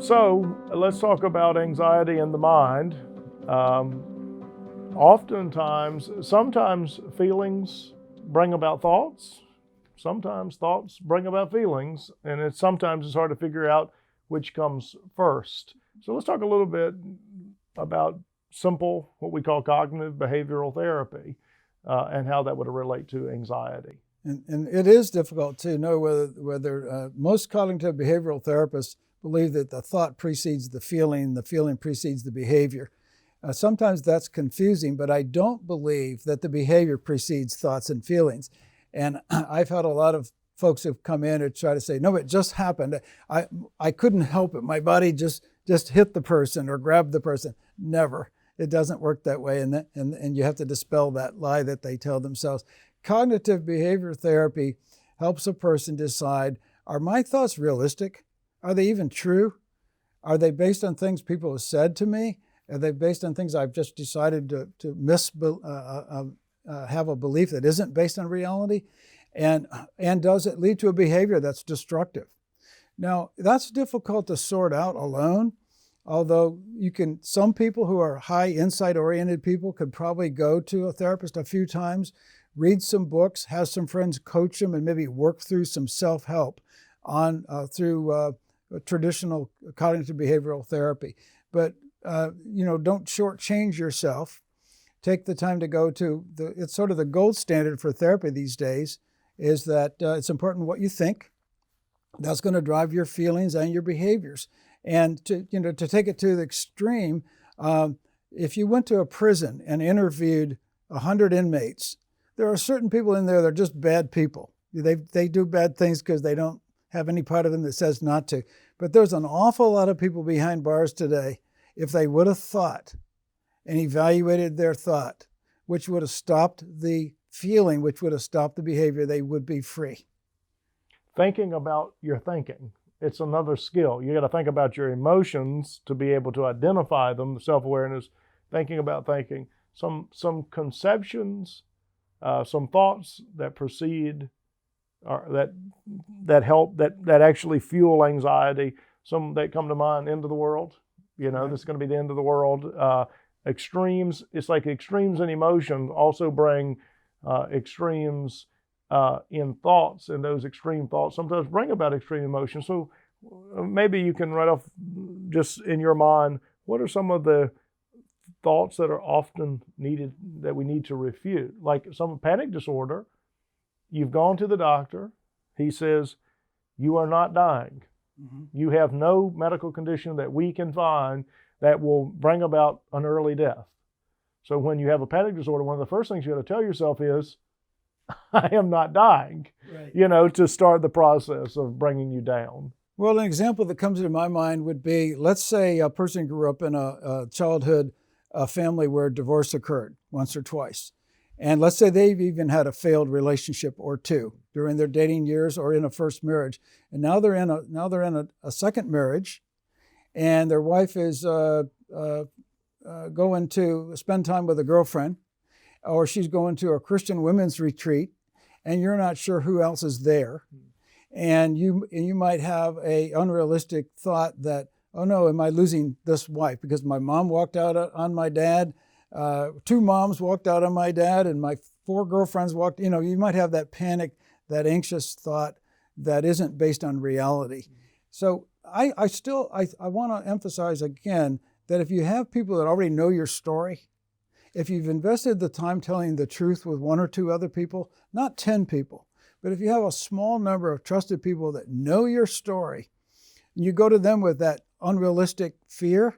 So let's talk about anxiety in the mind. Sometimes feelings bring about thoughts. Sometimes thoughts bring about feelings, and sometimes it's hard to figure out which comes first. So let's talk a little bit about simple, what we call cognitive behavioral therapy, and how that would relate to anxiety. And it is difficult to know whether most cognitive behavioral therapists believe that the thought precedes the feeling precedes the behavior. Sometimes that's confusing, but I don't believe that the behavior precedes thoughts and feelings. And I've had a lot of folks who've come in and try to say, no, it just happened. I couldn't help it. My body just hit the person or grabbed the person. Never. It doesn't work that way. And you have to dispel that lie that they tell themselves. Cognitive behavior therapy helps a person decide, are my thoughts realistic? Are they even true? Are they based on things people have said to me? Are they based on things I've just decided to have a belief that isn't based on reality? And does it lead to a behavior that's destructive? Now, that's difficult to sort out alone, although some people who are high insight-oriented people could probably go to a therapist a few times, read some books, have some friends coach them, and maybe work through some self-help through traditional cognitive behavioral therapy. But don't shortchange yourself. Take the time to go to it's sort of the gold standard for therapy these days, is that it's important what you think. That's going to drive your feelings and your behaviors. And to take it to the extreme, if you went to a prison and interviewed 100 inmates, there are certain people in there that are just bad people. They do bad things because they don't have any part of them that says not to. But there's an awful lot of people behind bars today. If they would have thought and evaluated their thought, which would have stopped the feeling, which would have stopped the behavior, they would be free. Thinking about your thinking. It's another skill. You got to think about your emotions to be able to identify them, self-awareness, thinking about thinking. Some conceptions, some thoughts that precede or that help, that actually fuel anxiety, some that come to mind: end of the world. Right. This is going to be the end of the world. Extremes, it's like extremes in emotion also bring extremes in thoughts, and those extreme thoughts sometimes bring about extreme emotions. So maybe you can write off, just in your mind, what are some of the thoughts that are often needed, that we need to refute? Like some panic disorder, you've gone to the doctor, he says, you are not dying. Mm-hmm. You have no medical condition that we can find that will bring about an early death. So when you have a panic disorder, one of the first things you got to tell yourself is, I am not dying, right. To start the process of bringing you down. Well, an example that comes to my mind would be, let's say a person grew up in a childhood family where divorce occurred once or twice. And let's say they've even had a failed relationship or two during their dating years or in a first marriage. And now they're in a second marriage, and their wife is going to spend time with a girlfriend, or she's going to a Christian women's retreat, and you're not sure who else is there. And you might have a unrealistic thought that, oh no, am I losing this wife? Because my mom walked out on my dad, two moms walked out on my dad, and my 4 girlfriends walked. You might have that panic, that anxious thought that isn't based on reality. So I want to emphasize again that if you have people that already know your story, if you've invested the time telling the truth with 1 or 2 other people, not 10 people, but if you have a small number of trusted people that know your story, and you go to them with that unrealistic fear,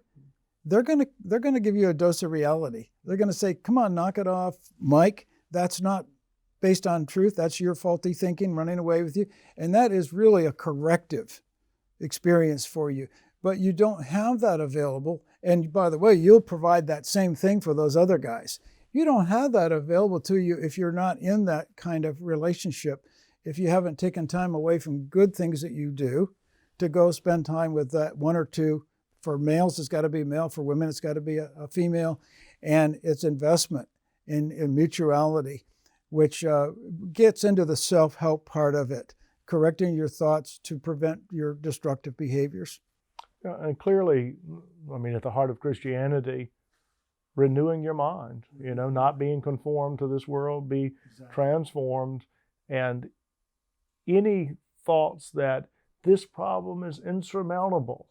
they're going to give you a dose of reality. They're going to say, come on, knock it off, Mike. That's not based on truth. That's your faulty thinking running away with you. And that is really a corrective experience for you. But you don't have that available. And by the way, you'll provide that same thing for those other guys. You don't have that available to you if you're not in that kind of relationship, if you haven't taken time away from good things that you do to go spend time with that 1 or 2. For males, it's got to be male. For women, it's got to be a female. And it's investment in mutuality, which gets into the self-help part of it, correcting your thoughts to prevent your destructive behaviors. And clearly, I mean, at the heart of Christianity, renewing your mind, not being conformed to this world, be transformed. And any thoughts that this problem is insurmountable.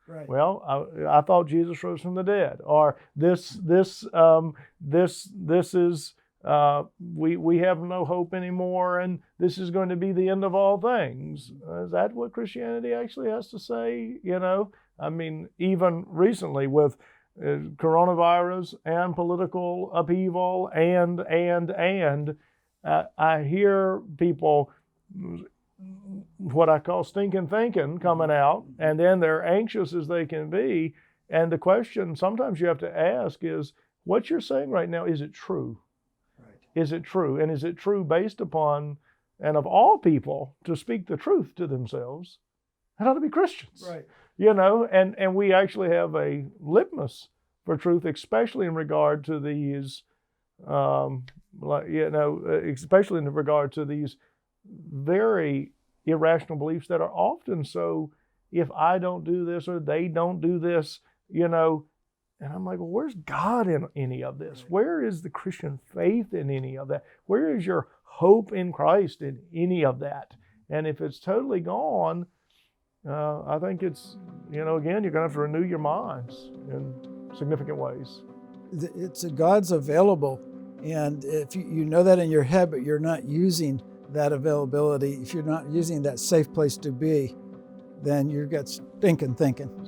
Right. Well, I thought Jesus rose from the dead, or this is we have no hope anymore, and this is going to be the end of all things. Is that what Christianity actually has to say? I mean, even recently with coronavirus and political upheaval and I hear people, what I call stinking thinking, coming out, and then they're anxious as they can be. And the question sometimes you have to ask is, what you're saying right now, is it true? Right. Is it true? And is it true based upon, and of all people, to speak the truth to themselves, it ought to be Christians. Right. And we actually have a litmus for truth, especially in regard to these, especially in regard to these very irrational beliefs that are often so, if I don't do this or they don't do this, and I'm like, well, where's God in any of this? Where is the Christian faith in any of that? Where is your hope in Christ in any of that? And if it's totally gone, I think it's, again, you're going to have to renew your minds in significant ways. It's God's available, and if you know that in your head, but you're not using that availability, if you're not using that safe place to be, then you've got stinking thinking.